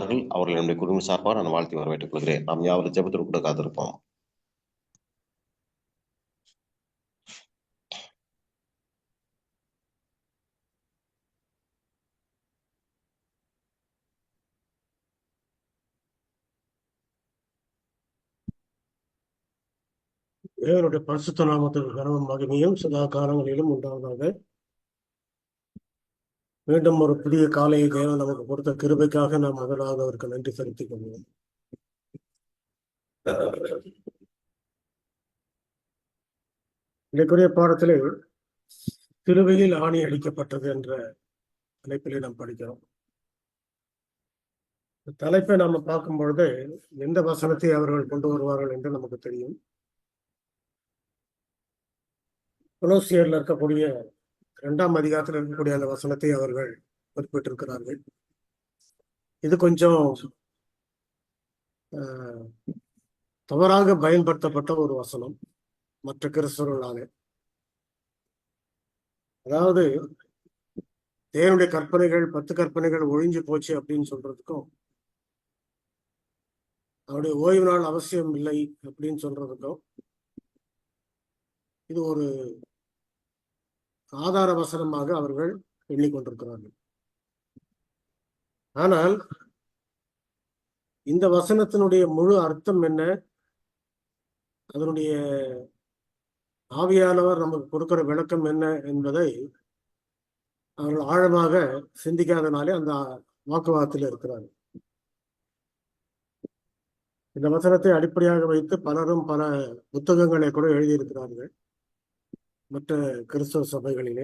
இருக்கிறார்கள். அவர்கள் என்னுடைய குடும்ப சார்பாக நான் வாழ்த்தி வரவேற்றுக் கொள்கிறேன். நாம் யாவரும் ஜெபத்திற்கு கூட காத்திருப்போம். தேவனுடைய பரிசுத்த நாமத்திற்கு கனவும் மகிமையும் சதா காலங்களிலும் உண்டாவதாக. மீண்டும் ஒரு புதிய காலையை தேவன் நமக்கு கொடுத்த கிருபைக்காக நாம் முதலாவது அவருக்கு நன்றி செலுத்திக் கொள்வோம். இன்றைக்குரிய பாடத்திலே சிலுவையில் ஆணி அடிக்கப்பட்டது என்ற தலைப்பிலே நாம் படிக்கிறோம். தலைப்பை நாம பார்க்கும் பொழுது எந்த வசனத்தை அவர்கள் கொண்டு வருவார்கள் என்று நமக்கு தெரியும். கொலோசியர்ல இருக்கக்கூடிய 2ஆம் அதிகாரத்தில் இருக்கக்கூடிய அந்த வசனத்தை அவர்கள் குறிப்பிட்டிருக்கிறார்கள். இது கொஞ்சம் தவறாக பயன்படுத்தப்பட்ட ஒரு வசனம் மற்ற கிறிஸ்தவர்களாக. அதாவது தேவனுடைய கற்பனைகள் 10 கற்பனைகள் ஒழிஞ்சு போச்சு அப்படின்னு சொல்றதுக்கும், அவருடைய ஓய்வு நாள் அவசியம் இல்லை அப்படின்னு சொல்றதுக்கும் இது ஒரு ஆதார வசனமாக அவர்கள் எண்ணிக்கொண்டிருக்கிறார்கள். ஆனால் இந்த வசனத்தினுடைய முழு அர்த்தம் என்ன, அதனுடைய ஆவியானவர் நமக்கு கொடுக்கிற விளக்கம் என்ன என்பதை அவர்கள் ஆழமாக சிந்திக்காதனாலே அந்த வாக்குவாதத்தில் இருக்கிறார்கள். இந்த வசனத்தை அடிப்படையாக வைத்து பலரும் பல புத்தகங்களை கூட எழுதியிருக்கிறார்கள் மற்ற கிறிஸ்தவ சபைகளிலே.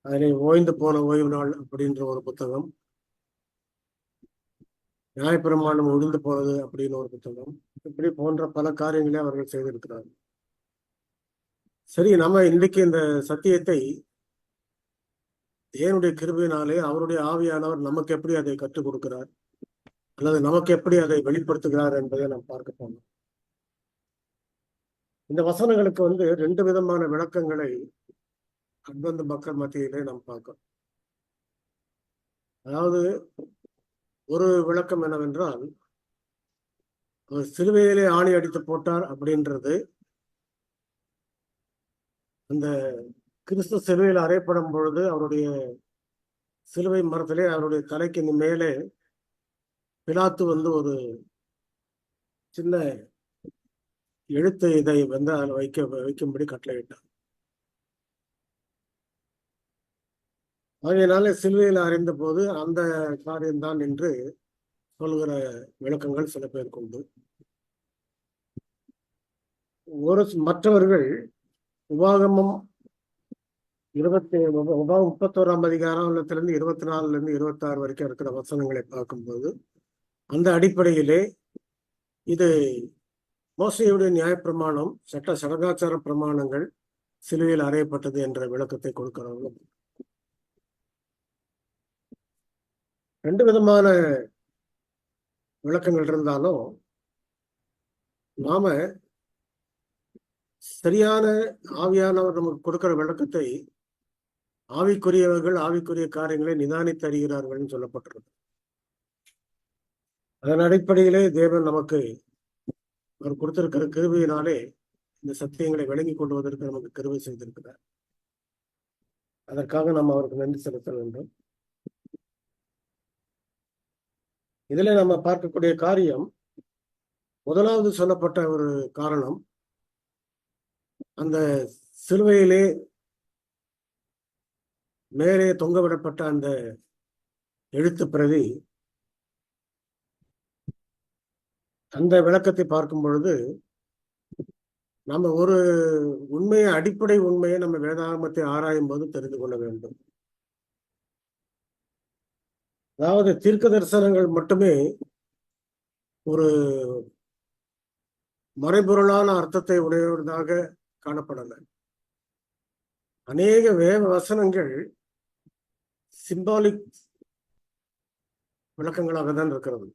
அதிலே ஓய்ந்து போன ஓய்வு நாள் அப்படின்ற ஒரு புத்தகம், நியாயப்பிரமாணம் ஒழிந்து போனது அப்படின்னு ஒரு புத்தகம், இப்படி போன்ற பல காரியங்களை அவர்கள் செய்திருக்கிறார்கள். சரி, நம்ம இன்றைக்கு இந்த சத்தியத்தை தேவனுடைய கிருபையினாலே அவருடைய ஆவியானவர் நமக்கு எப்படி அதை கற்றுக் கொடுக்கிறார் அல்லது நமக்கு எப்படி அதை வெளிப்படுத்துகிறார் என்பதை நாம் பார்க்க போனோம். இந்த வசனங்களுக்கு 2 விதமான விளக்கங்களை அன்பந்த மக்கள் மத்தியிலே நாம் பார்க்கிறோம். அதாவது ஒரு விளக்கம் என்னவென்றால், சிலுவையிலே ஆணி அடித்து போட்டார் அப்படின்றது அந்த கிறிஸ்து சிலுவையில் அறையப்படும் பொழுது அவருடைய சிலுவை மரத்திலே அவருடைய தலைக்கு மேலே பிலாத்து ஒரு சின்ன எழுத்து இதை அதில் வைக்கும்படி கட்டளையிட்டார். ஆகையினால சிலுவையில் அறிந்த போது அந்த காரியம்தான் என்று சொல்கிற விளக்கங்கள் சில பேருக்கு உண்டு. மற்றவர்கள் உபாகமம் 31ஆம் அதிகாரத்திலிருந்து 24லிருந்து 26 வரைக்கும் இருக்கிற வசனங்களை பார்க்கும்போது அந்த அடிப்படையிலே இது மோசேயுடைய நியாயப்பிரமாணம், சடங்காச்சார பிரமாணங்கள் சிலுவையில் அறையப்பட்டது என்ற விளக்கத்தை கொடுக்கிறார்கள். 2 விதமான விளக்கங்கள் இருந்தாலும் நாம சரியான ஆவியானவர் நமக்கு கொடுக்கிற விளக்கத்தை ஆவிக்குரியவர்கள் ஆவிக்குரிய காரியங்களை நிதானித்து அறிகிறார்கள் சொல்லப்பட்டிருக்கு. அதன் அடிப்படையிலே தேவன் நமக்கு அவர் கொடுத்திருக்கிற கிருபையினாலே இந்த சத்தியங்களை விளங்கி கொள்வதற்கு நமக்கு கிருபை செய்திருக்கிறார். அதற்காக நாம் அவருக்கு நன்றி செலுத்த வேண்டும். இதுல நம்ம பார்க்கக்கூடிய காரியம், முதலாவது சொல்லப்பட்ட ஒரு காரணம், அந்த சிலுவையிலே மேலே தொங்கவிடப்பட்ட அந்த எழுத்து பிரதி, அந்த விளக்கத்தை பார்க்கும் பொழுது நம்ம ஒரு உண்மையை, அடிப்படை உண்மையை நம்ம வேதாகமத்தை ஆராயும் போது தெரிந்து கொள்ள வேண்டும். அதாவது தீர்க்க தரிசனங்கள் மட்டுமே ஒரு மறைபொருளான அர்த்தத்தை உடையவதாக காணப்படல. அநேக வேத வசனங்கள் சிம்பாலிக் விளக்கங்களாக தான் இருக்கிறது.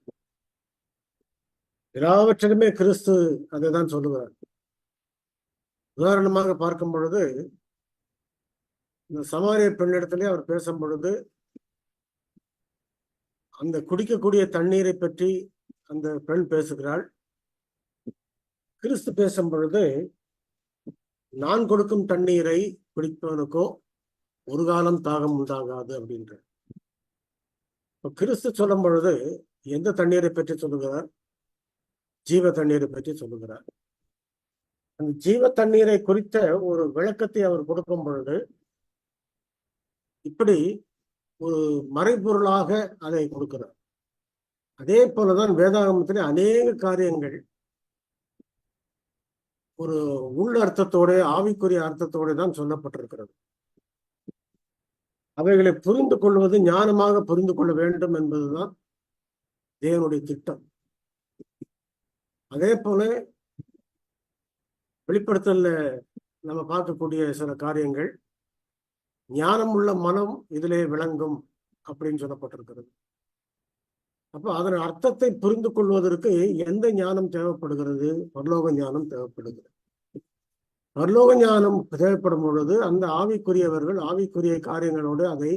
எல்லாவற்றிலுமே கிறிஸ்து அதை தான் சொல்லுவார். உதாரணமாக பார்க்கும் பொழுது, இந்த சமாரிய பெண்ணிடத்திலே அவர் பேசும் பொழுது அந்த குடிக்கக்கூடிய தண்ணீரை பற்றி அந்த பெண் பேசுகிறாள். கிறிஸ்து பேசும் பொழுது, நான் கொடுக்கும் தண்ணீரை குடிப்பவனுக்கோ ஒரு காலம் தாகம் உண்டாகாது அப்படின்ற. கிறிஸ்து சொல்லும் பொழுது எந்த தண்ணீரை பற்றி சொல்லுகிறார்? ஜீவ தண்ணீரை பற்றி சொல்லுகிறார். அந்த ஜீவ தண்ணீரை குறித்த ஒரு விளக்கத்தை அவர் கொடுக்கும் பொழுது இப்படி ஒரு மறைபொருளாக அதை கொடுக்கிறார். அதே போலதான் வேதாகமத்திலே அநேக காரியங்கள் ஒரு உள் அர்த்தத்தோட, ஆவிக்குரிய அர்த்தத்தோட தான் சொல்லப்பட்டிருக்கிறது. அவைகளை புரிந்து கொள்வது, ஞானமாக புரிந்து கொள்ள வேண்டும் என்பதுதான் தேவனுடைய திட்டம். அதே போல வெளிப்படுத்தல நம்ம பார்க்கக்கூடிய சில காரியங்கள், ஞானம் உள்ள மனம் இதிலே விளங்கும் அப்படின்னு சொல்லப்பட்டிருக்கிறது. அப்போ அதன் அர்த்தத்தை புரிந்து கொள்வதற்கு எந்த ஞானம் தேவைப்படுகிறது? பரலோக ஞானம் தேவைப்படுகிறது. பரலோக ஞானம் தேவைப்படும் பொழுது அந்த ஆவிக்குரியவர்கள் ஆவிக்குரிய காரியங்களோடு அதை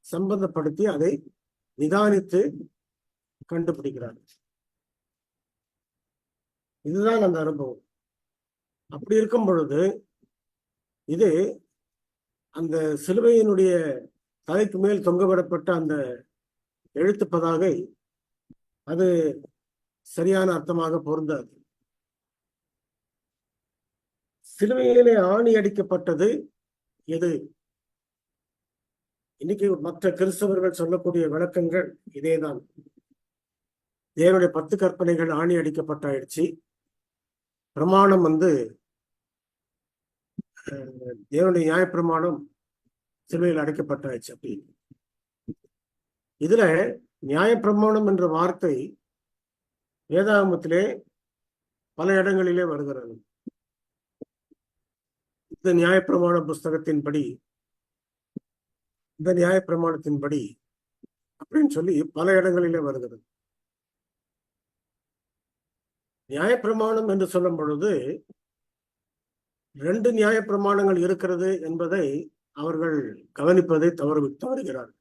சம்பந்தப்படுத்தி அதை நிதானித்து கண்டுபிடிக்கிறார்கள். இதுதான் அந்த அனுபவம். அப்படி இருக்கும் பொழுது இது அந்த சிலுவையினுடைய தலைக்கு மேல் தொங்கவிடப்பட்ட அந்த எழுத்து பதாகை அது சரியான அர்த்தமாக பொருந்தாது. சிலுவையிலே ஆணி அடிக்கப்பட்டது எது? இன்னைக்கு மற்ற கிறிஸ்தவர்கள் சொல்லக்கூடிய விளக்கங்கள் இதேதான். தேவனுடைய 10 கற்பனைகள் ஆணி அடிக்கப்பட்டாயிடுச்சு. பிரமாணம் தேவனுடைய நியாயப்பிரமாணம் சிலுவையில் அடைக்கப்பட்டாயிடுச்சு. அப்படி இதுல நியாயப்பிரமாணம் என்ற வார்த்தை வேதாகமத்திலே பல இடங்களிலே வருகிறது. இந்த நியாயப்பிரமாண புஸ்தகத்தின்படி, இந்த நியாயப்பிரமாணத்தின்படி அப்படின்னு சொல்லி பல இடங்களிலே வருகிறது. நியாயப்பிரமாணம் என்று சொல்லும் பொழுது 2 நியாயப்பிரமாணங்கள் இருக்கிறது என்பதை அவர்கள் கவனிப்பதை தவறுகிறார்கள்.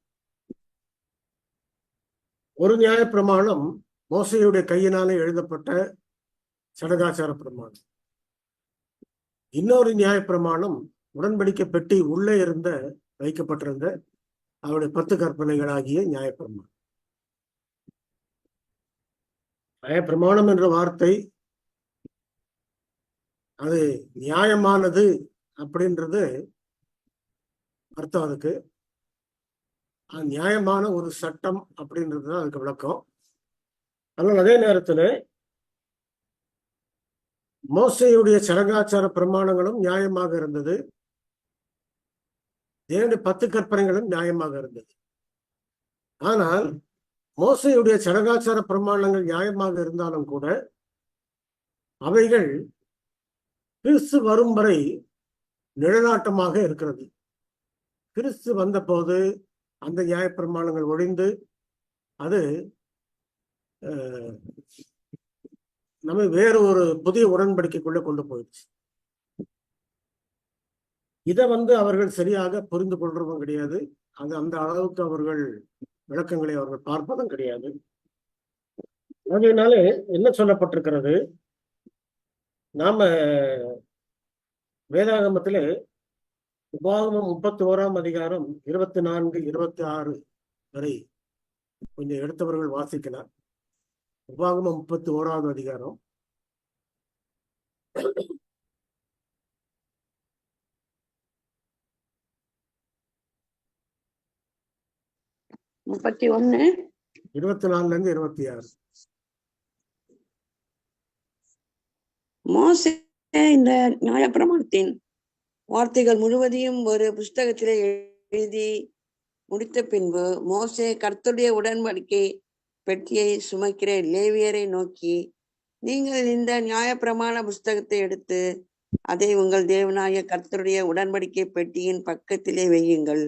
ஒரு நியாயப்பிரமாணம் மோசேயுடைய கையினாலே எழுதப்பட்ட சடகாச்சார பிரமாணம். இன்னொரு நியாயப்பிரமாணம் உடன்படிக்கை பெட்டி உள்ளே வைக்கப்பட்டிருந்த அவருடைய 10 கற்பனைகளாகிய நியாயப்பிரமாணம். நியாயப்பிரமாணம் என்ற வார்த்தை அது நியாயமானது அப்படின்றது அர்த்தம். அதுக்கு நியாயமான ஒரு சட்டம் அப்படின்றது தான் அதுக்கு விளக்கம். ஆனால் அதே நேரத்தில் மோசேயுடைய சடங்காச்சார பிரமாணங்களும் நியாயமாக இருந்தது. தேவனுடைய 10 கற்பனைகளும் நியாயமாக இருந்தது. ஆனால் மோசேயுடைய சடங்காச்சார பிரமாணங்கள் நியாயமாக இருந்தாலும் கூட அவைகள் கிறிஸ்து வரும் வரை நிழலாட்டமாக இருக்கிறது. கிறிஸ்து வந்த போது அந்த நியாயப்பிரமாணங்கள் ஒழிந்து அது நம்ம வேறு ஒரு புதிய உடன்படிக்கைக்குள்ள கொண்டு போயிடுச்சு. இதை அவர்கள் சரியாக புரிந்து கொள்றதும் கிடையாது. அது அந்த அளவுக்கு அவர்கள் விளக்கங்களை அவர்கள் பார்ப்பதும் கிடையாது. அதனால என்ன சொல்லப்பட்டிருக்கிறது? நாம வேதாகமத்திலே உபாகமம் 31ஆம் அதிகாரம் 24, 26 வரை கொஞ்சம் எடுத்தவர்கள் வாசிக்கலாம். உபாகமம் 31ஆவது அதிகாரம் 31 24 26. மோசே இந்த நியாயப்பிரமாணத்தின் வார்த்தைகள் முழுவதையும் ஒரு புஸ்தகத்திலே எழுதி முடித்த பின்பு மோசே கர்த்தருடைய உடன்படிக்கை பெட்டியை சுமக்கிற லேவியரை நோக்கி, நீங்கள் இந்த நியாயப்பிரமாண புஸ்தகத்தை எடுத்து அதை உங்கள் தேவனாய கர்த்தருடைய உடன்படிக்கை பெட்டியின் பக்கத்திலே வையுங்கள்.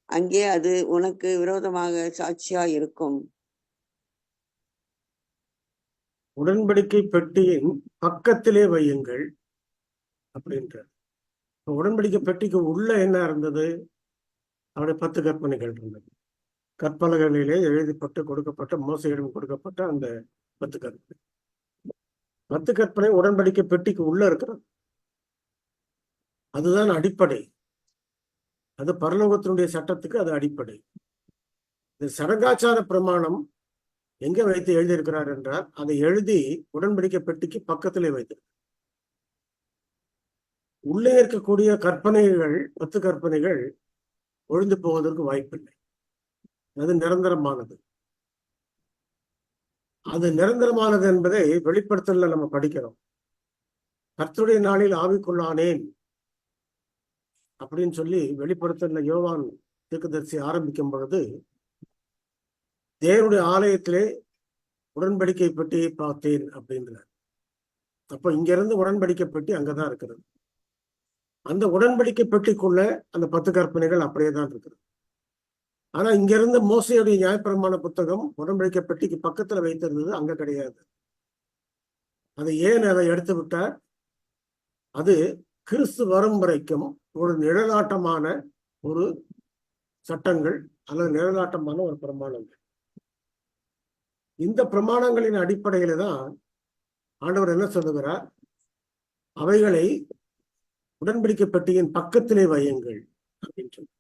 அங்கே அது உனக்கு விரோதமாக சாட்சியாய் இருக்கும். உடன்படிக்கை பெட்டியின் பக்கத்திலே வையுங்கள் அப்படின்ற. உடன்படிக்கை பெட்டிக்கு உள்ள என்ன இருந்தது? அவருடைய 10 கற்பனைகள் இருந்தது. கற்பலகைகளிலே எழுதிப்பட்டு கொடுக்கப்பட்ட, மோசையிடம் கொடுக்கப்பட்ட அந்த 10 கற்பனை. 10 கற்பனை உடன்படிக்கை பெட்டிக்கு உள்ள இருக்கிறது. அதுதான் அடிப்படை. அது பரலோகத்தினுடைய சட்டத்துக்கு அது அடிப்படை. இந்த சடங்காச்சார பிரமாணம் எங்க வைத்து எழுதியிருக்கிறார் என்றால், அதை எழுதி உடன்படிக்கை பெட்டிக்கு பக்கத்திலே வைத்திருக்கிறார். உள்ளே இருக்கக்கூடிய கற்பனைகள், 10 கற்பனைகள் ஒழிந்து போவதற்கு வாய்ப்பில்லை. அது நிரந்தரமானது. அது நிரந்தரமானது என்பதை வெளிப்படுத்தல நம்ம படிக்கிறோம். கர்த்தருடைய நாளில் ஆவிக்குள்ளானேன் அப்படின்னு சொல்லி வெளிப்படுத்தல யோவான் தீர்க்கதரிசி ஆரம்பிக்கும் பொழுது, தேவனுடைய ஆலயத்திலே உடன்படிக்கை பெட்டியை பார்த்தேன் அப்படின்றார். அப்ப இங்க இருந்து உடன்படிக்கை பெட்டி அங்கதான் இருக்கிறது. அந்த உடன்படிக்கை பெட்டிக்குள்ள அந்த 10 கற்பனைகள் அப்படியே தான் இருக்குது. ஆனா இங்க இருந்து மோசையுடைய நியாயப்பிரமாண புத்தகம் உடன்படிக்கை பெட்டிக்கு பக்கத்துல வைத்திருந்தது, அங்க கிடையாது. அதை ஏன் அதை எடுத்து விட்டார்? அது கிறிஸ்து வரும் வரைக்கும் ஒரு நிழலாட்டமான ஒரு சட்டங்கள் அல்லது நிழலாட்டமான ஒரு பிரமாணங்கள். இந்த பிரமாணங்களின் அடிப்படையில தான் ஆண்டவர் என்ன சொல்லுகிறார்? அவைகளை உடன்படிக்கை பெட்டியின் பக்கத்திலே வையுங்கள் அப்படின்னு சொல்லி.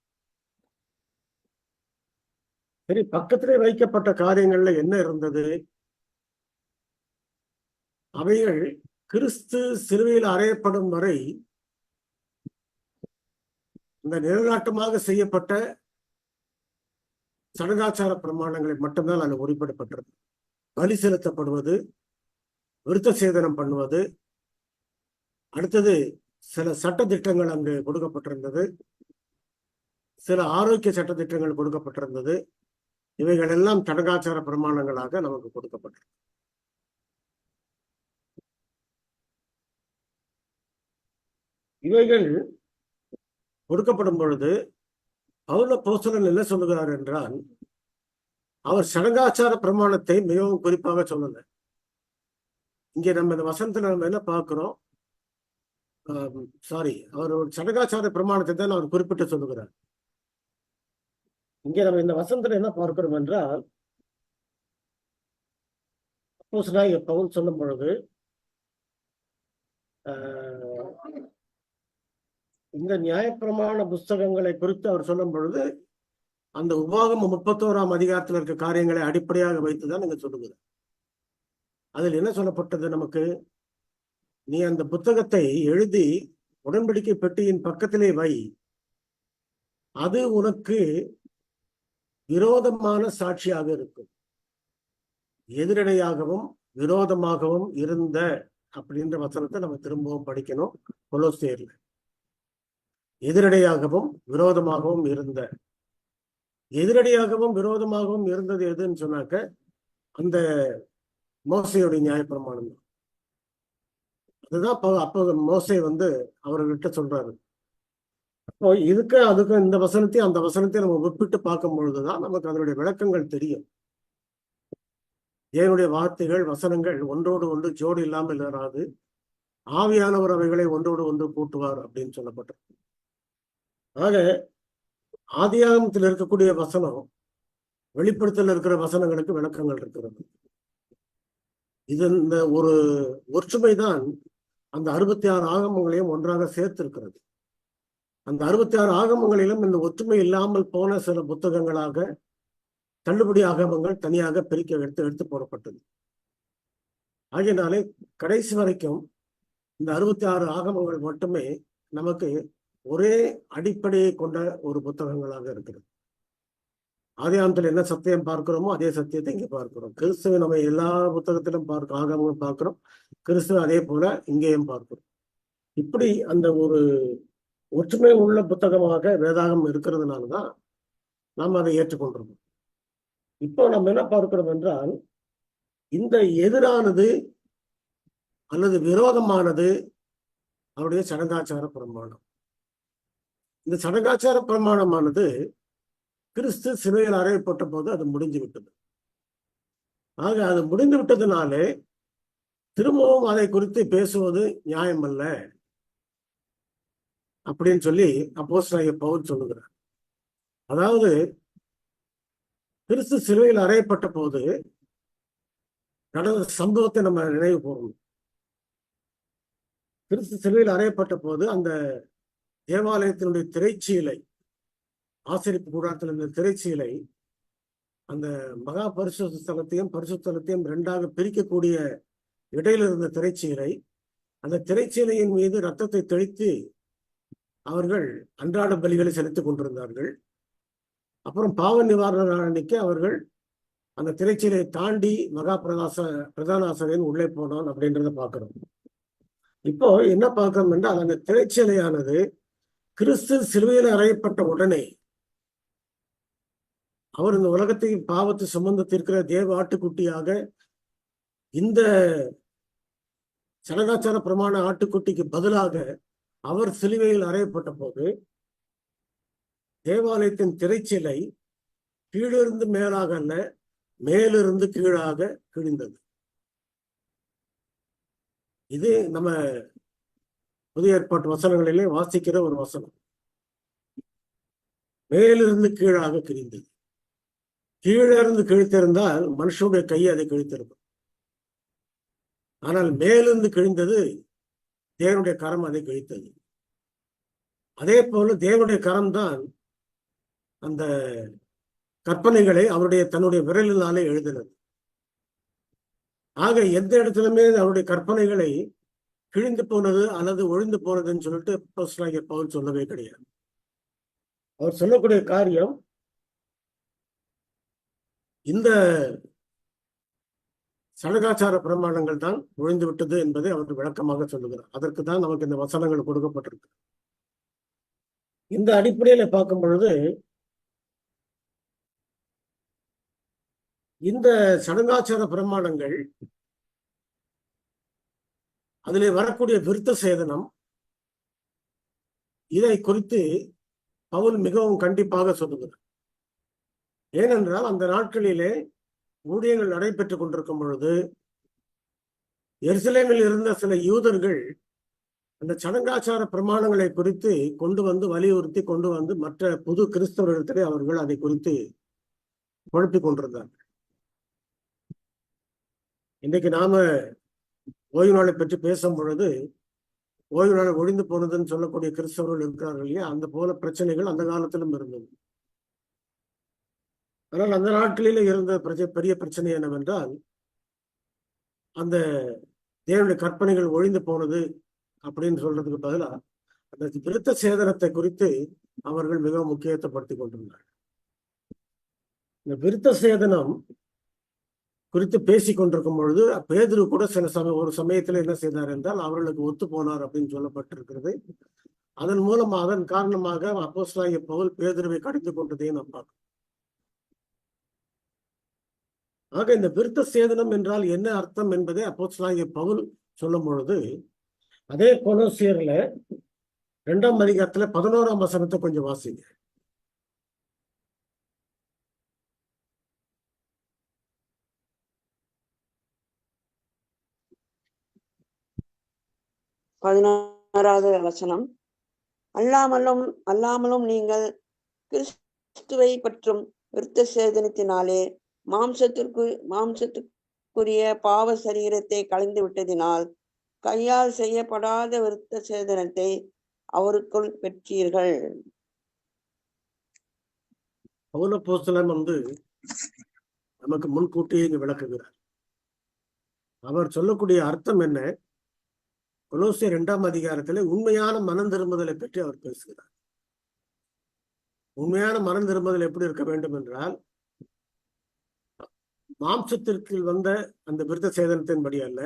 சரி, பக்கத்திலே வைக்கப்பட்ட காரியங்கள்ல என்ன இருந்தது? அவைகள் கிறிஸ்து சிலுவையில் அறையப்படும் வரை இந்த நிழலாட்டமாக செய்யப்பட்ட சடங்காச்சார பிரமாணங்களை மட்டும்தான் அதில் குறிப்பிடப்பட்டது. பலி செலுத்தப்படுவது, விருத்த சேதனம் பண்ணுவது, அடுத்தது சில சட்ட திட்டங்கள் அங்கு கொடுக்கப்பட்டிருந்தது, சில ஆரோக்கிய சட்ட திட்டங்கள் கொடுக்கப்பட்டிருந்தது. இவைகள் எல்லாம் சடங்காச்சார பிரமாணங்களாக நமக்கு கொடுக்கப்பட்டது. இவைகள் கொடுக்கப்படும் பொழுது பவுல் அப்போஸ்தலன் என்ன சொல்லுகிறார் என்றால், அவர் சடங்காச்சார பிரமாணத்தை மிகவும் குறிப்பாக சொல்லல. இங்கே நம்ம இந்த வசனத்துல நம்ம என்ன பார்க்கிறோம்? அவர் ஒரு சடங்காச்சார பிரமாணத்தை தான் அவர் குறிப்பிட்டு சொல்லுகிறார். இங்கே நம்ம இந்த வசனத்துல என்ன பார்க்கிறோம் என்றால், அப்போஸ்தலனாகிய பவுல் சொல்லும் பொழுது இந்த நியாயப்பிரமாண புஸ்தகங்களை குறித்து அவர் சொல்லும் பொழுது அந்த உபாகமம் 31ஆம் அதிகாரத்தில் இருக்க காரியங்களை அடிப்படையாக வைத்துதான் நீங்க சொல்லுகிறார். அதில் என்ன சொல்லப்பட்டது நமக்கு? நீ அந்த புத்தகத்தை எழுதி உடன்படிக்கை பெட்டியின் பக்கத்திலே வை, அது உனக்கு விரோதமான சாட்சியாக இருக்கும். எதிரடையாகவும் விரோதமாகவும் இருந்த அப்படின்ற வசனத்தை நம்ம திரும்பவும் படிக்கணும். கொலோசியர்ல எதிரடையாகவும் விரோதமாகவும் இருந்த, எதிரடையாகவும் விரோதமாகவும் இருந்தது எதுன்னு சொன்னாக்க அந்த மோசையுடைய நியாயப்பிரமாணம் தான். அதுதான் அப்போ மோசை அவர்கிட்ட சொல்றாரு. அப்போ அதுக்கும் இந்த வசனத்தையும் அந்த வசனத்தையும் நம்ம ஒப்பிட்டு பார்க்கும் பொழுதுதான் நமக்கு அதனுடைய விளக்கங்கள் தெரியும். தேவனுடைய வார்த்தைகள், வசனங்கள் ஒன்றோடு ஒன்று ஜோடு இல்லாமல் இராது, ஆவியானவர் அவைகளை ஒன்றோடு ஒன்று கூட்டுவார் அப்படின்னு சொல்லப்பட்டது. ஆக ஆதியாகமத்தில் இருக்கக்கூடிய வசனம் வெளிப்படுத்தல இருக்கிற வசனங்களுக்கு விளக்கங்கள் இருக்கிறது. இது இந்த ஒரு ஒற்றுமைதான் அந்த 66 ஆகமங்களையும் ஒன்றாக சேர்த்திருக்கிறது. அந்த 66 ஆகமங்களிலும் இந்த ஒற்றுமை இல்லாமல் போன சில புத்தகங்களாக தள்ளுபடி ஆகமங்கள் தனியாக பிரிக்க எடுத்து போடப்பட்டது. ஆகையினாலே கடைசி வரைக்கும் இந்த 66 ஆகமங்கள் மட்டுமே நமக்கு ஒரே அடிப்படையை கொண்ட ஒரு புத்தகங்களாக இருக்கிறது. ஆதியாகமத்தில் என்ன சத்தியம் பார்க்கிறோமோ அதே சத்தியத்தை இங்கே பார்க்கிறோம். கிறிஸ்துவ நம்ம எல்லா புத்தகத்திலும் ஆகமங்களும் பார்க்கிறோம். கிறிஸ்துவ அதே போல இங்கேயும் பார்க்கிறோம். இப்படி அந்த ஒரு ஒற்றுமை உள்ள புத்தகமாக வேதாகம் இருக்கிறதுனாலதான் நாம் அதை ஏற்றுக்கொண்டிருக்கோம். இப்போ நம்ம என்ன பார்க்கிறோம் என்றால், இந்த எதிரானது அல்லது விரோதமானது அவருடைய சடங்காச்சார பிரமாணம். இந்த சடங்காச்சார பிரமாணமானது கிறிஸ்து சிலுவையில் அறையப்பட்ட போது அது முடிஞ்சு விட்டது. ஆக அது முடிந்து விட்டதுனாலே திரும்பவும் அதை குறித்து பேசுவது நியாயம் அல்ல அப்படின்னு சொல்லி அப்போஸ்தலனாகிய பவுல் சொல்லுகிறார். அதாவது கிறிஸ்து சிலுவையில் அறையப்பட்ட போது நடந்த சம்பவத்தை நம்ம நினைவு கூறணும். கிறிஸ்து சிலுவையில் அறையப்பட்ட போது அந்த தேவாலயத்தினுடைய திரைச்சீலை, ஆசரிப்பு கூடாரத்தில் இருந்த திரைச்சீலை அந்த மகா பரிசுத்த ஸ்தலத்தையும் பரிசுத்த ஸ்தலத்தையும் இரண்டாக பிரிக்கக்கூடிய இடையில இருந்த திரைச்சீலை, அந்த திரைச்சீலையின் மீது ரத்தத்தை தெளித்து அவர்கள் அன்றாட பலிகளை செலுத்திக் கொண்டிருந்தார்கள். அப்புறம் பாவ நிவாரண அன்னைக்கு அவர்கள் அந்த திரைச்சீலை தாண்டி மகா பிரதான ஆசிரியன் உள்ளே போனான் அப்படின்றத பார்க்கிறோம். இப்போ என்ன பார்க்கிறோம் என்றால், அந்த திரைச்சீலையானது கிறிஸ்து சிலுவையில் அறையப்பட்ட உடனே அவர் இந்த உலகத்தை பாவத்தை சுமந்து தீர்க்கிற தேவ ஆட்டுக்குட்டியாக இந்த சடங்காச்சார பிரமாண ஆட்டுக்குட்டிக்கு பதிலாக அவர் சிலுவையில் அறையப்பட்ட போது தேவாலயத்தின் திரைச்சீலை கீழிருந்து மேலாக அல்ல, மேலிருந்து கீழாக கிழிந்தது. இது நம்ம புதிய ஏற்பாட்டு வசனங்களிலே வாசிக்கிற ஒரு வசனம். மேலிருந்து கீழாக கிழிந்தது. கீழே இருந்து கிழித்திருந்தால் மனுஷனுடைய கையை அதை கிழித்திருக்கும். ஆனால் மேலிருந்து கிழிந்தது தேவனுடைய கரம் அதை கிழித்தது. அதே போல தேவனுடைய கரம் தான் அந்த கற்பனைகளை அவருடைய தன்னுடைய விரலினாலே எழுதினது. ஆக எந்த இடத்துலயுமே அவருடைய கற்பனைகளை கிழிந்து போனது அல்லது ஒழிந்து போனதுன்னு சொல்லிட்டு அப்போஸ்தலனாகிய பவுல் சொல்லவே கிடையாது. அவர் சொல்லக்கூடிய காரியம் இந்த சடங்காச்சார பிரமாணங்கள் தான் ஒழிந்து விட்டது என்பதை அவர் விளக்கமாக சொல்லுகிறார். அதற்கு தான் நமக்கு இந்த வசனங்கள் கொடுக்கப்பட்டிருக்கு. இந்த அடிப்படையில பார்க்கும் பொழுது இந்த சடங்காச்சார பிரமாணங்கள், அதிலே வரக்கூடிய விருத்த சேதனம், இதை குறித்து பவுல் மிகவும் கண்டிப்பாக சொல்லுகிறார். ஏனென்றால் அந்த நாட்களிலே ஊழியங்கள் நடைபெற்றுக் கொண்டிருக்கும் பொழுது எருசலேமில் இருந்த சில யூதர்கள் அந்த சடங்காச்சார பிரமாணங்களை குறித்து வலியுறுத்தி கொண்டு வந்து மற்ற புது கிறிஸ்தவர்களிடத்திலே அவர்கள் அதை குறித்து குழப்பிக் கொண்டிருந்தார்கள். இன்றைக்கு நாம ஓய்வு நாளை பற்றி பேசும் பொழுது ஓய்வு நாள் ஒழிந்து போனதுன்னு சொல்லக்கூடிய கிறிஸ்தவர்கள் இருக்கிறார்கள் இல்லையா, அந்த போல பிரச்சனைகள் அந்த காலத்திலும் இருந்தது. ஆனால் அந்த நாட்களில் இருந்த பெரிய பிரச்சனை என்னவென்றால், அந்த தேவனுடைய கற்பனைகள் ஒழிந்து போனது அப்படின்னு சொல்றதுக்கு பதிலாக அந்த விருத்த சேதனத்தை குறித்து அவர்கள் மிகவும் முக்கியத்துவப்படுத்தி கொண்டிருந்தார்கள். இந்த விருத்த சேதனம் குறித்து பேசி கொண்டிருக்கும் பொழுது பேதுரு கூட ஒரு சமயத்துல என்ன செய்தார் என்றால் அவர்களுக்கு ஒத்து போனார் அப்படின்னு சொல்லப்பட்டிருக்கிறது. அதன் காரணமாக அப்போஸ்தலனாகிய பவுல் பேதுருவை கடித்துக் கொண்டதையும் நாம் பார்க்கிறோம். ஆக இந்த விருத்த சேதனம் என்றால் என்ன அர்த்தம் என்பதை அப்போஸ்தலனாகிய பவுல் சொல்லும் பொழுது, அதே கொலோசியர்ல 2ஆம் அதிகாரத்துல 11ஆம் வசனத்தை கொஞ்சம் வாசிங்க. பதினாறாவது வசனம். அல்லாமலும் நீங்கள் கிறிஸ்துவை பற்றும் விருத்த சேதனத்தினாலே மாம்சத்துக்குரிய பாவ சரீரத்தை கலைந்து விட்டதினால் கையால் செய்யப்படாத விருத்த சேதனத்தை அவருக்குள் பெற்றீர்கள். பவுல் அப்போஸ்தலன் நமக்கு முன்கூட்டியே இங்கு விளக்குகிறார். அவர் சொல்லக்கூடிய அர்த்தம் என்ன? கொலோசியர் 2ஆம் அதிகாரத்திலே உண்மையான மனம் திரும்புதலை பற்றி அவர் பேசுகிறார். உண்மையான மனம் திரும்புதல் எப்படி இருக்க வேண்டும் என்றால், மாம்சத்திற்கு வந்த அந்த விருத்த சேதனத்தின்படி அல்ல,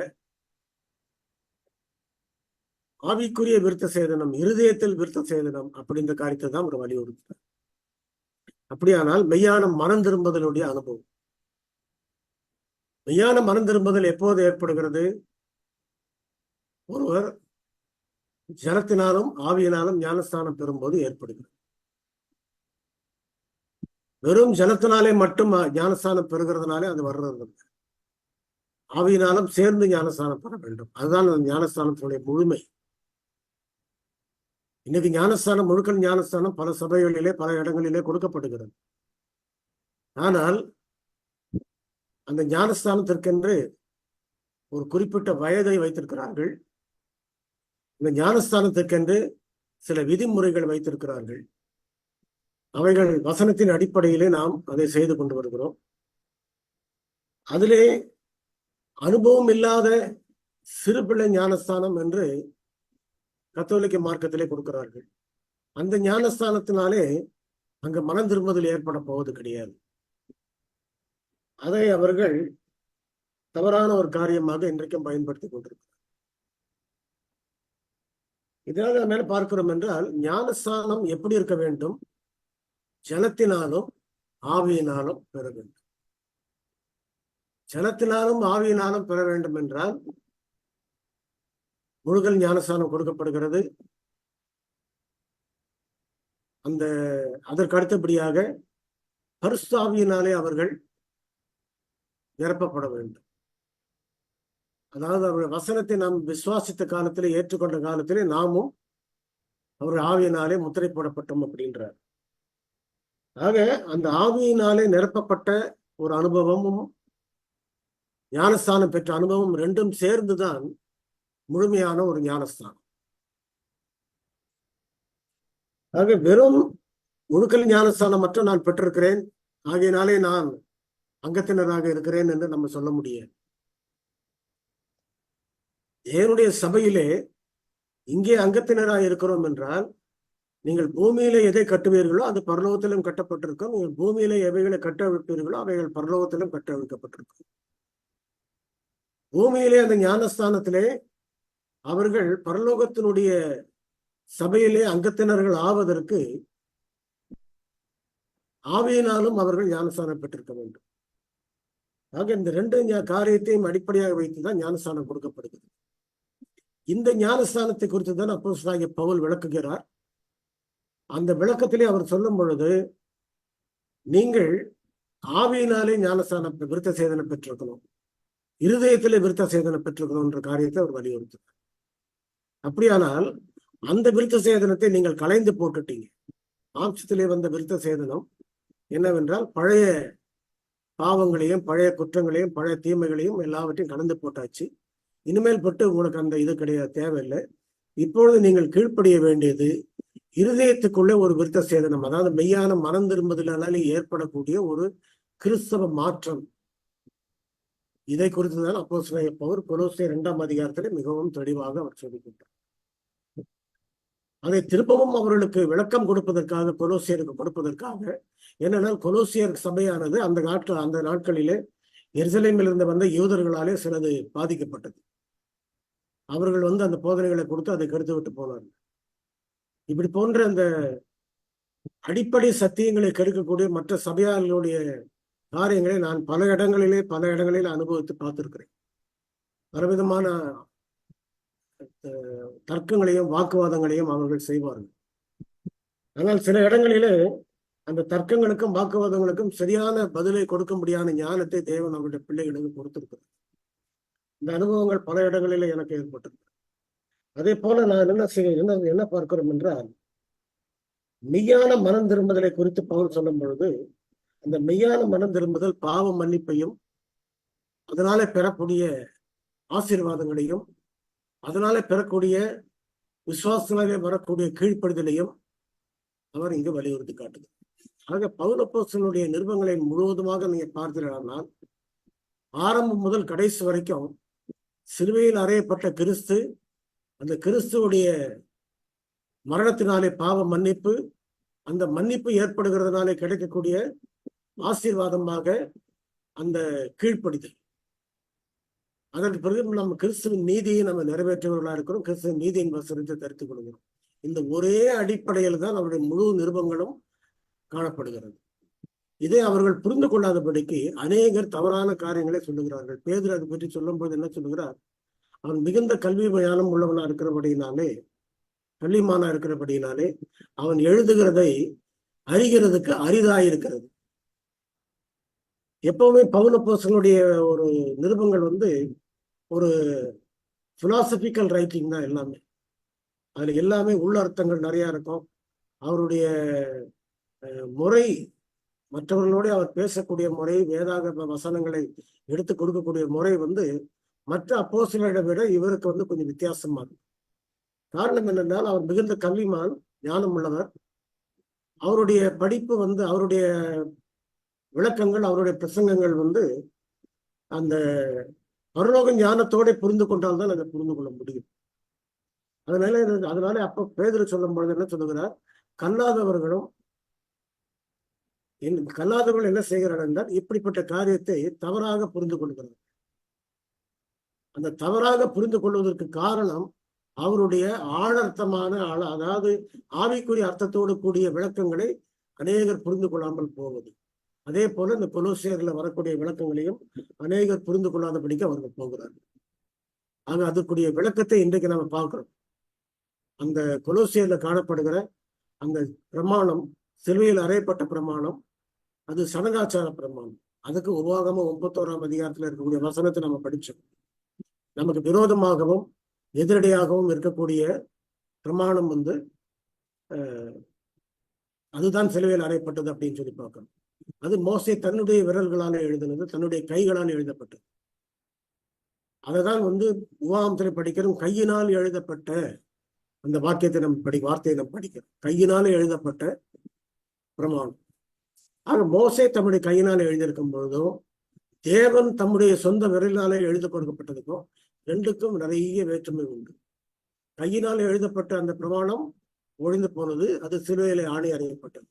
ஆவிக்குரிய விருத்த சேதனம், இருதயத்தில் விருத்த சேதனம் அப்படின்ற காரியத்தை தான் அவர் வலியுறுத்தார். அப்படியானால் மெய்யான மனம் திரும்புதலுடைய அனுபவம், மெய்யான மனம் திரும்புதல் எப்போது ஏற்படுகிறது? ஒருவர் ஜலத்தினாலும் ஆவியினாலும் ஞானஸ்தானம் பெறும்போது ஏற்படுகிறது. வெறும் ஜலத்தினாலே மட்டும் ஞானஸ்தானம் பெறுகிறதுனாலே அது வர்றது, ஆவியினாலும் சேர்ந்து ஞானஸ்தானம் பெற வேண்டும். அதுதான் அந்த ஞானஸ்தானத்தினுடைய முழுமை. இன்னைக்கு ஞானஸ்தானம், முழுக்கல் ஞானஸ்தானம் பல சபைகளிலே பல இடங்களிலே கொடுக்கப்படுகிறது. ஆனால் அந்த ஞானஸ்தானத்திற்கென்று ஒரு குறிப்பிட்ட வயதை வைத்திருக்கிறார்கள். இந்த ஞானஸ்தானத்திற்கென்று சில விதிமுறைகள் வைத்திருக்கிறார்கள். அவைகள் வசனத்தின் அடிப்படையிலே நாம் அதை செய்து கொண்டு வருகிறோம். அதிலே அனுபவம் இல்லாத சிறுபிள்ளை ஞானஸ்தானம் என்று கத்தோலிக்க மார்க்கத்திலே கொடுக்கிறார்கள். அந்த ஞானஸ்தானத்தினாலே அங்கு மனம் திரும்புதல் ஏற்பட போவது கிடையாது. அதை அவர்கள் தவறான ஒரு காரியமாக இன்றைக்கும் பயன்படுத்திக் கொண்டிருக்கிறார். இதனால் நம்ம மேல பார்க்கிறோம் என்றால், ஞானஸ்தானம் எப்படி இருக்க வேண்டும்? ஜலத்தினாலும் ஆவியினாலும் பெற வேண்டும். ஜலத்தினாலும் ஆவியினாலும் பெற வேண்டும் என்றால் முழுகல் ஞானஸ்தானம் கொடுக்கப்படுகிறது. அதற்கு அடுத்தபடியாக பரிசுத்த ஆவியினாலே அவர்கள் நிரப்பப்பட வேண்டும். அதாவது அவருடைய வசனத்தை நாம் விசுவாசித்த காலத்திலே, ஏற்றுக்கொண்ட காலத்திலே நாமும் அவருடைய ஆவியினாலே முத்திரை போடப்பட்டோம் அப்படின்றார். ஆக அந்த ஆவியினாலே நிரப்பப்பட்ட ஒரு அனுபவமும் ஞானஸ்தானம் பெற்ற அனுபவம் ரெண்டும் சேர்ந்துதான் முழுமையான ஒரு ஞானஸ்தானம். ஆக வெறும் முழுக்கல் ஞானஸ்தானம் மட்டும் நான் பெற்றிருக்கிறேன், ஆகையினாலே நான் அங்கத்தினராக இருக்கிறேன் என்று நம்ம சொல்ல முடியாது. தேவனுடைய சபையிலே இங்கே அங்கத்தினராக இருக்கிறோம் என்றால், நீங்கள் பூமியிலே எதை கட்டுவீர்களோ அது பரலோகத்திலும் கட்டப்பட்டிருக்கும். நீங்கள் பூமியிலே எவைகளை கட்டவிழ்ப்பீர்களோ அவைகள் பரலோகத்திலும் கட்டவிழ்க்கப்பட்டிருக்கும். பூமியிலே அந்த ஞானஸ்தானத்திலே அவர்கள் பரலோகத்தினுடைய சபையிலே அங்கத்தினர்கள் ஆவதற்கு ஆவியினாலும் அவர்கள் ஞானஸ்தானம் பெற்றிருக்க வேண்டும். ஆக இந்த ரெண்டு காரியத்தையும் அடிப்படையாக வைத்துதான் ஞானஸ்தானம் கொடுக்கப்படுகிறது. இந்த ஞானஸ்தானத்தை குறித்து தான் அப்போஸ்தலனாகிய பவுல் விளக்குகிறார். அந்த விளக்கத்திலே அவர் சொல்லும் பொழுது, நீங்கள் ஆவியினாலே ஞானஸ்தானம் விருத்த சேதனம் பெற்றிருக்கணும், இருதயத்திலே விருத்த சேதனம் பெற்றிருக்கணும் என்ற காரியத்தை அவர் வலியுறுத்துகிறார். அப்படியானால் அந்த விருத்த சேதனத்தை நீங்கள் கலைந்து போட்டுட்டீங்க. மாம்சத்திலே வந்த விருத்த சேதனம் என்னவென்றால், பழைய பாவங்களையும் பழைய குற்றங்களையும் பழைய தீமைகளையும் எல்லாவற்றையும் கலந்து போட்டாச்சு. இனிமேல் பட்டு உங்களுக்கு அந்த இது கிடையாது, தேவையில்லை. இப்பொழுது நீங்கள் கீழ்ப்படிய வேண்டியது இருதயத்துக்குள்ளே ஒரு விருத்த சேதனம், அதாவது மெய்யான மனம் திரும்புதலாலே ஏற்படக்கூடிய ஒரு கிறிஸ்தவ மாற்றம். இதை குறித்துதான் அப்போஸ்தலனாகிய பவுல் கொலோசியர் 2ஆம் அதிகாரத்திலே மிகவும் தெளிவாக அவர் சொல்லிக்கிட்டார். அதை திரும்பவும் அவர்களுக்கு விளக்கம் கொடுப்பதற்காக, கொலோசியருக்கு கொடுப்பதற்காக. ஏனென்றால் கொலோசியர் சபையானது அந்த நாட்களிலே எருசலேமில் இருந்து வந்த யூதர்களாலே சிலது பாதிக்கப்பட்டது. அவர்கள் அந்த போதனைகளை கொடுத்து அதை கெடுத்து விட்டு போனார்கள். இப்படி போன்ற அந்த அடிப்படை சத்தியங்களை கெடுக்கக்கூடிய மற்ற சபையாளர்களுடைய காரியங்களை நான் பல இடங்களில் அனுபவித்து பார்த்திருக்கிறேன். பலவிதமான தர்க்கங்களையும் வாக்குவாதங்களையும் அவர்கள் செய்வார்கள். ஆனால் சில இடங்களிலே அந்த தர்க்கங்களுக்கும் வாக்குவாதங்களுக்கும் சரியான பதிலை கொடுக்க முடியாத ஞானத்தை தேவன் அவருடைய பிள்ளைகளுக்கு கொடுத்திருக்கிறார். இந்த அனுபவங்கள் பல இடங்களிலே எனக்கு ஏற்பட்டிருக்கு. அதே போல நான் என்ன பார்க்கிறோம் என்றால், மெய்யான மனம் திரும்புதலை குறித்து பவுல் சொல்லும் பொழுது, அந்த மெய்யான மனம் திரும்புதல் பாவ மன்னிப்பையும் அதனால பெறக்கூடிய ஆசீர்வாதங்களையும் அதனால பெறக்கூடிய விசுவாசனாலே வரக்கூடிய கீழ்ப்படுதலையும் அவர் இங்கு வலியுறுத்தி காட்டுது. ஆக பவுல் அப்போஸ்தலனுடைய நிருபங்களை முழுவதுமாக நீங்க பார்த்தீர்களானால், ஆரம்பம் முதல் கடைசி வரைக்கும் சிலுவையில் அறையப்பட்ட கிறிஸ்து, அந்த கிறிஸ்துவுடைய மரணத்தினாலே பாவ மன்னிப்பு, அந்த மன்னிப்பு ஏற்படுகிறதுனாலே கிடைக்கக்கூடிய ஆசீர்வாதமாக அந்த கீழ்ப்படுதல், அதற்கு பிறகு நம்ம கிறிஸ்துவின் நீதியை நம்ம நிறைவேற்றுவர்களாக இருக்கிறோம். கிறிஸ்துவின் நீதியின் வசனத்தை தரித்துக் கொள்கிறோம். இந்த ஒரே அடிப்படையில் தான் அவருடைய முழு நிருபங்களும் காணப்படுகிறது. இதை அவர்கள் புரிந்து கொள்ளாதபடிக்கு அநேகர் தவறான காரியங்களை சொல்லுகிறார்கள். பேதுரு அதை பற்றி சொல்லும் போது என்ன சொல்லுகிறார்? அவன் மிகுந்த கல்வி ஞானம் உள்ளவனா இருக்கிறபடியினாலே, கல்விமானா இருக்கிறபடியினாலே அவன் எழுதுகிறதை அறிகிறதுக்கு அரிதாயிருக்கிறது. எப்பவுமே பவுல் அப்போஸ்தலனுடைய ஒரு நிருபங்கள் ஒரு பிலாசபிக்கல் ரைட்டிங் தான் எல்லாமே. அதுல எல்லாமே உள்ள அர்த்தங்கள் நிறைய இருக்கும். அவருடைய முறை மற்றவர்களோடு அவர் பேசக்கூடிய முறை, வேதாகம வசனங்களை எடுத்து கொடுக்கக்கூடிய முறை மற்ற அப்போஸ்தலரை விட இவருக்கு கொஞ்சம் வித்தியாசமா இருக்கு. காரணம் என்னென்றால் அவர் மிகுந்த கல்விமான், ஞானம் உள்ளவர். அவருடைய படிப்பு அவருடைய விளக்கங்கள், அவருடைய பிரசங்கங்கள் அந்த பரலோக ஞானத்தோட புரிந்து கொண்டால்தான் அதை புரிந்து கொள்ள முடியும். அதனால அப்ப பேதுரு சொல்லும் பொழுது என்ன சொல்லுகிறார்? கல்லாதவர்கள் என்ன செய்கிறார்கள் என்றால் இப்படிப்பட்ட காரியத்தை தவறாக புரிந்து கொள்கிறார். அந்த தவறாக புரிந்து கொள்வதற்கு காரணம் அவருடைய ஆழர்த்தமான அதாவது ஆவிக்குரிய அர்த்தத்தோடு கூடிய விளக்கங்களை அநேகர் புரிந்து கொள்ளாமல் போவது. அதே போல இந்த கொலோசியர்ல வரக்கூடிய விளக்கங்களையும் அநேகர் புரிந்து கொள்ளாதபடிக்கு அவர்கள் போகிறார்கள். ஆக அதுக்குரிய விளக்கத்தை இன்றைக்கு நம்ம பார்க்கிறோம். அந்த கொலோசியர்ல காணப்படுகிற அந்த பிரமாணம், சிலுவையில் அறையப்பட்ட பிரமாணம், அது சடங்காச்சார பிரமாணம். அதுக்கு உபாகமம் 31ஆம் அதிகாரத்துல இருக்கக்கூடிய வசனத்தை நம்ம படிச்சோம். நமக்கு விரோதமாகவும் எதிரடியாகவும் இருக்கக்கூடிய பிரமாணம் அதுதான் சிலுவையில் அறையப்பட்டது அப்படின்னு சொல்லி பார்க்கணும். அது மோசே தன்னுடைய விரல்களால் எழுதினது, தன்னுடைய கைகளால் எழுதப்பட்டது. அதைதான் உபாகமத்தில் படிக்கிறோம். கையினால் எழுதப்பட்ட அந்த வார்த்தையை நம்ம படிக்கிறோம். கையினால எழுதப்பட்ட பிரமாணம். ஆக மோசே தம்முடைய கையினால எழுதியிருக்கும் பொழுதும் தேவன் தம்முடைய சொந்த விரலினாலே எழுத கொடுக்கப்பட்டதுக்கும் ரெண்டுக்கும் நிறைய வேற்றுமை உண்டு. கையினால் எழுதப்பட்ட அந்த பிரமாணம் ஒழிந்து போனது, அது சிலுவையிலே ஆணி அறியப்பட்டது.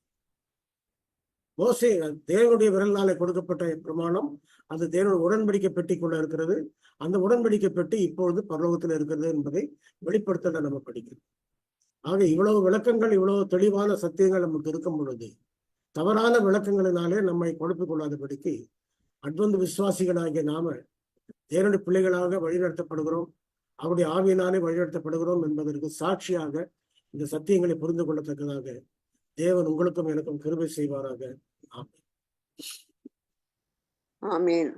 மோசே தேவனுடைய விரலினாலே கொடுக்கப்பட்ட பிரமாணம், அது தேவனுடைய உடன்படிக்கை பெட்டிக்குள்ள இருக்கிறது. அந்த உடன்படிக்கை பெட்டி இப்பொழுது பரலோகத்தில் இருக்கிறது என்பதை வெளிப்படுத்த நம்ம படிக்கிறோம். ஆக இவ்வளவு விளக்கங்கள், இவ்வளவு தெளிவான சத்தியங்கள் நமக்கு இருக்கும் பொழுது தவறான விளக்கங்களினாலே நம்மை குழப்பிக் கொள்ளாதபடிக்கு அட்வந்த விசுவாசிகளாகிய நாம தேவனுடைய பிள்ளைகளாக வழிநடத்தப்படுகிறோம், அவருடைய ஆவியினாலே வழிநடத்தப்படுகிறோம் என்பதற்கு சாட்சியாக இந்த சத்தியங்களை புரிந்து கொள்ளத்தக்கதாக தேவன் உங்களுக்கும் எனக்கும் கிருபை செய்வாராக. ஆமென். ஆமென்.